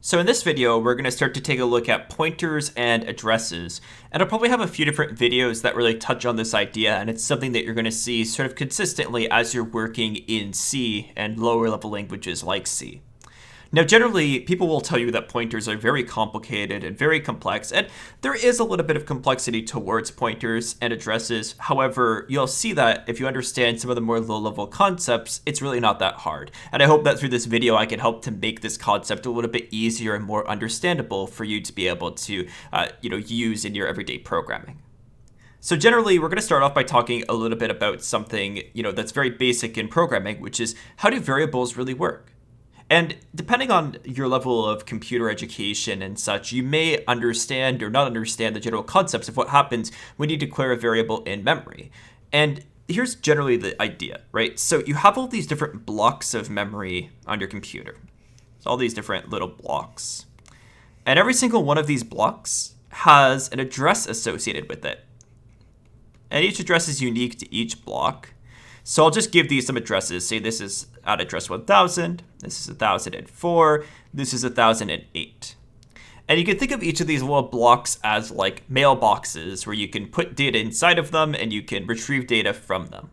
So in this video, we're going to start to take a look at pointers and addresses. And I'll probably have a few different videos that really touch on this idea, and it's something that you're going to see sort of consistently as you're working in C and lower level languages like C. Now, generally, people will tell you that pointers are very complicated and very complex, and there is a little bit of complexity towards pointers and addresses. However, you'll see that if you understand some of the more low-level concepts, it's really not that hard. And I hope that through this video, I can help to make this concept a little bit easier and more understandable for you to be able to, use in your everyday programming. So generally, we're going to start off by talking a little bit about something, that's very basic in programming, which is how do variables really work? And depending on your level of computer education and such, you may understand or not understand the general concepts of what happens when you declare a variable in memory. And here's generally the idea, right? So you have all these different blocks of memory on your computer. So all these different little blocks. And every single one of these blocks has an address associated with it. And each address is unique to each block. So I'll just give these some addresses. Say this is at address 1000, this is 1004, this is 1008. And you can think of each of these little blocks as like mailboxes where you can put data inside of them and you can retrieve data from them.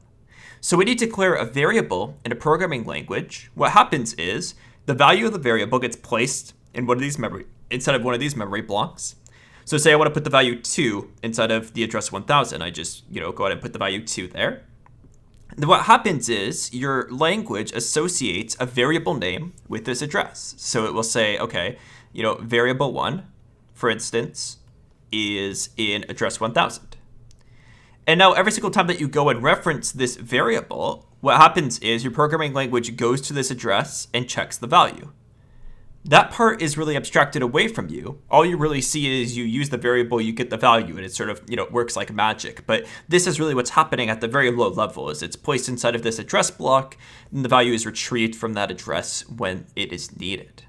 So when you declare a variable in a programming language, what happens is the value of the variable gets placed in inside of one of these memory blocks. So say I want to put the value 2 inside of the address 1000. I just, go ahead and put the value 2 there. What happens is your language associates a variable name with this address. So it will say, okay, variable 1, for instance, is in address 1000. And now every single time that you go and reference this variable, what happens is your programming language goes to this address and checks the value. That part is really abstracted away from you. All you really see is you use the variable, you get the value, and it sort of, works like magic. But this is really what's happening at the very low level, is it's placed inside of this address block, and the value is retrieved from that address when it is needed.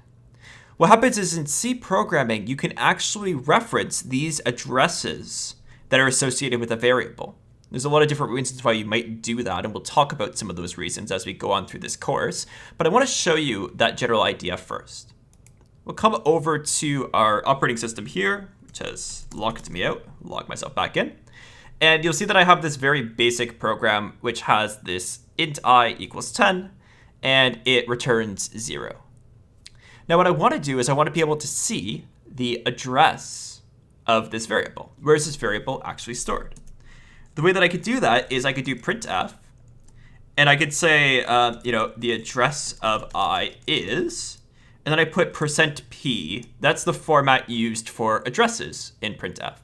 What happens is in C programming, you can actually reference these addresses that are associated with a variable. There's a lot of different reasons why you might do that, and we'll talk about some of those reasons as we go on through this course. But I want to show you that general idea first. We'll come over to our operating system here, which has locked me out, log myself back in. And you'll see that I have this very basic program, which has this int I equals 10, and it returns 0. Now what I want to do is I want to be able to see the address of this variable. Where is this variable actually stored? The way that I could do that is I could do printf, and I could say, the address of I is, and then I put %p. That's the format used for addresses in printf.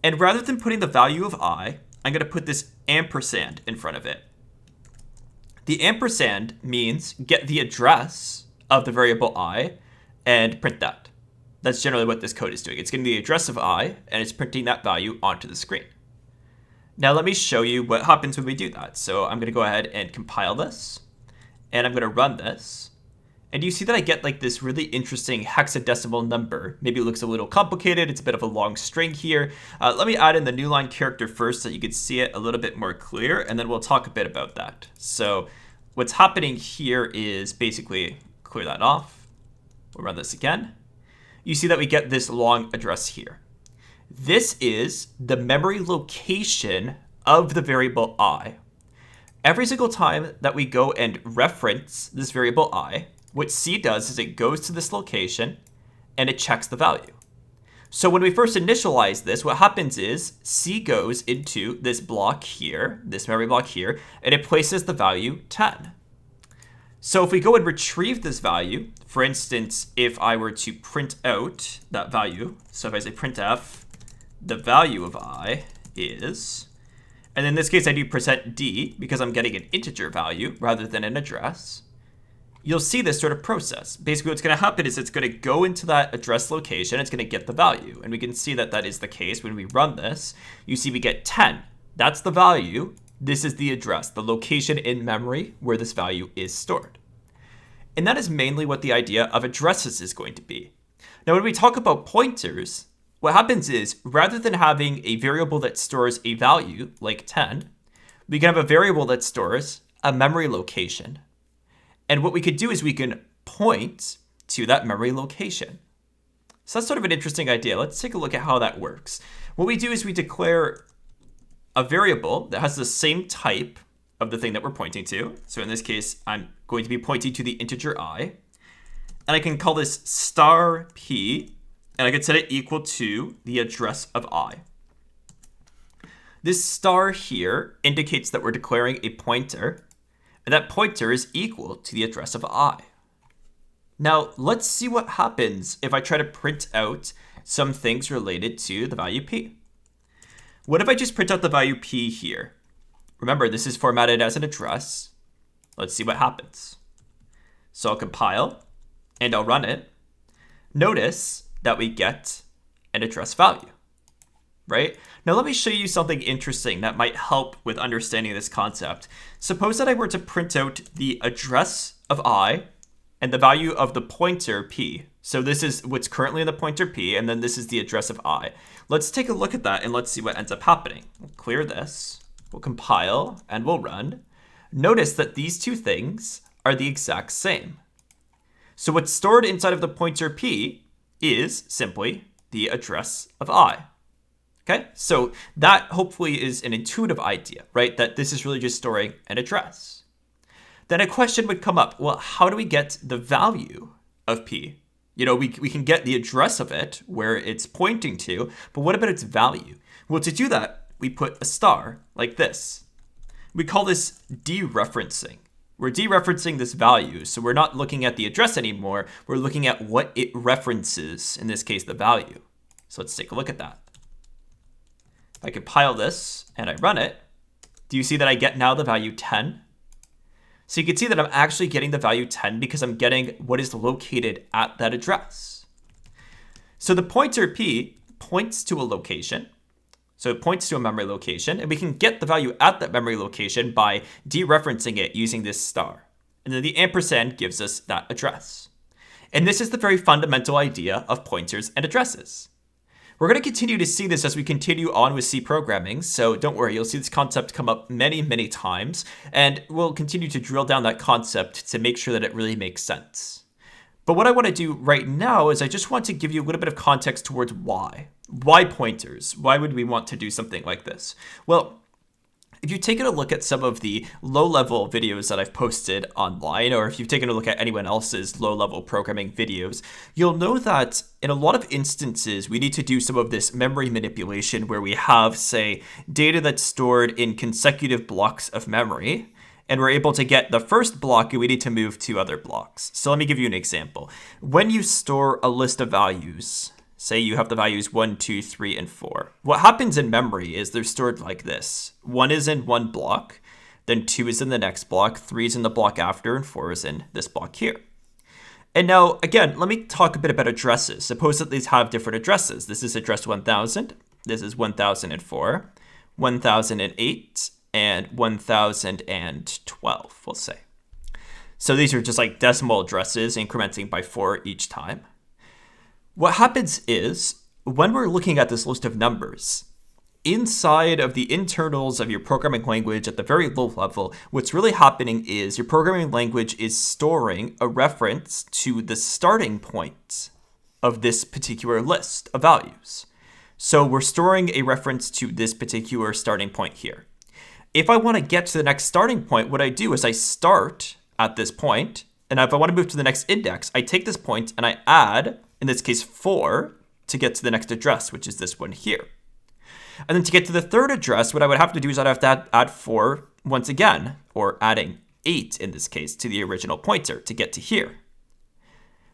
And rather than putting the value of I, I'm going to put this ampersand in front of it. The ampersand means get the address of the variable I and print that. That's generally what this code is doing. It's getting the address of I, and it's printing that value onto the screen. Now let me show you what happens when we do that. So I'm going to go ahead and compile this, and I'm going to run this. And you see that I get like this really interesting hexadecimal number. Maybe it looks a little complicated. It's a bit of a long string here. Let me add in the new line character first so you can see it a little bit more clear, and then we'll talk a bit about that. So what's happening here is basically clear that off. We'll run this again. You see that we get this long address here. This is the memory location of the variable I. Every single time that we go and reference this variable I, what C does is it goes to this location and it checks the value. So when we first initialize this, what happens is C goes into this block here, this memory block here, and it places the value 10. So if we go and retrieve this value, for instance, if I were to print out that value, so if I say printf, the value of I is, and in this case I do %d because I'm getting an integer value rather than an address, you'll see this sort of process. Basically what's going to happen is it's going to go into that address location, it's going to get the value. And we can see that that is the case when we run this. You see we get 10. That's the value. This is the address, the location in memory where this value is stored. And that is mainly what the idea of addresses is going to be. Now when we talk about pointers, what happens is rather than having a variable that stores a value like 10, we can have a variable that stores a memory location. And what we could do is we can point to that memory location. So that's sort of an interesting idea. Let's take a look at how that works. What we do is we declare a variable that has the same type of the thing that we're pointing to. So in this case, I'm going to be pointing to the integer I. And I can call this star p, and I can set it equal to the address of I. This star here indicates that we're declaring a pointer, and that pointer is equal to the address of I. Now, let's see what happens if I try to print out some things related to the value p. What if I just print out the value p here? Remember, this is formatted as an address. Let's see what happens. So I'll compile, and I'll run it. Notice that we get an address value, right? Now let me show you something interesting that might help with understanding this concept. Suppose that I were to print out the address of I and the value of the pointer p. So this is what's currently in the pointer p, and then this is the address of I. Let's take a look at that and let's see what ends up happening. We'll clear this, we'll compile, and we'll run. Notice that these two things are the exact same. So what's stored inside of the pointer p is simply the address of I. Okay, so that hopefully is an intuitive idea, right? That this is really just storing an address. Then a question would come up, well, how do we get the value of p? You know, we can get the address of it, where it's pointing to, but what about its value? Well, to do that, we put a star like this. We call this dereferencing. We're dereferencing this value, so we're not looking at the address anymore, we're looking at what it references, in this case, the value. So let's take a look at that. If I compile this and I run it, do you see that I get now the value 10? So you can see that I'm actually getting the value 10 because I'm getting what is located at that address. So the pointer p points to a location. So it points to a memory location, and we can get the value at that memory location by dereferencing it using this star. And then the ampersand gives us that address. And this is the very fundamental idea of pointers and addresses. We're going to continue to see this as we continue on with C programming, so don't worry, you'll see this concept come up many, many times, and we'll continue to drill down that concept to make sure that it really makes sense. But what I want to do right now is I just want to give you a little bit of context towards why. Why pointers? Why would we want to do something like this? Well, if you've taken a look at some of the low-level videos that I've posted online, or if you've taken a look at anyone else's low-level programming videos, you'll know that in a lot of instances, we need to do some of this memory manipulation where we have, say, data that's stored in consecutive blocks of memory, and we're able to get the first block and we need to move to other blocks. So let me give you an example. When you store a list of values, say you have the values 1, 2, 3, and 4. What happens in memory is they're stored like this. 1 is in one block, then 2 is in the next block, 3 is in the block after, and 4 is in this block here. And now, again, let me talk a bit about addresses. Suppose that these have different addresses. This is address 1000, this is 1004, 1008, and 1012, we'll say. So these are just like decimal addresses incrementing by 4 each time. What happens is, when we're looking at this list of numbers, inside of the internals of your programming language at the very low level, what's really happening is your programming language is storing a reference to the starting point of this particular list of values. So we're storing a reference to this particular starting point here. If I want to get to the next starting point, what I do is I start at this point, and if I want to move to the next index, I take this point and I add, in this case, 4 to get to the next address, which is this one here. And then to get to the third address, what I would have to do is I'd have to add 4 once again, or adding 8 in this case to the original pointer to get to here.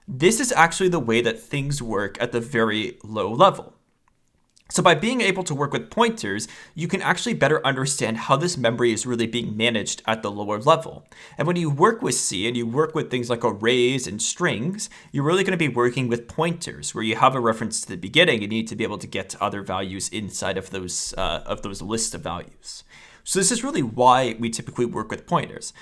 This is actually the way that things work at the very low level. So by being able to work with pointers, you can actually better understand how this memory is really being managed at the lower level. And when you work with C and you work with things like arrays and strings, you're really going to be working with pointers where you have a reference to the beginning and you need to be able to get to other values inside of those lists of values. So this is really why we typically work with pointers.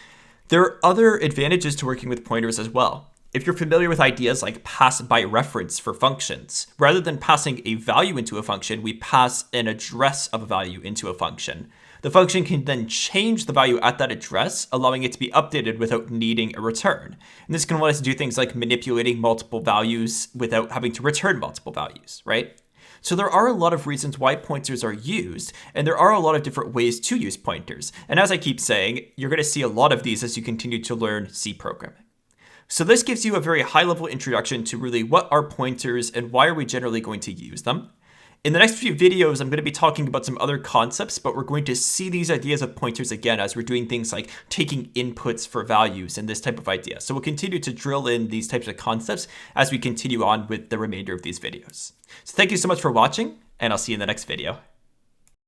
There are other advantages to working with pointers as well. If you're familiar with ideas like pass by reference for functions, rather than passing a value into a function, we pass an address of a value into a function. The function can then change the value at that address, allowing it to be updated without needing a return. And this can let us do things like manipulating multiple values without having to return multiple values, right? So there are a lot of reasons why pointers are used, and there are a lot of different ways to use pointers. And as I keep saying, you're going to see a lot of these as you continue to learn C programming. So this gives you a very high-level introduction to really what are pointers and why are we generally going to use them. In the next few videos, I'm going to be talking about some other concepts, but we're going to see these ideas of pointers again as we're doing things like taking inputs for values and this type of idea. So we'll continue to drill in these types of concepts as we continue on with the remainder of these videos. So thank you so much for watching, and I'll see you in the next video.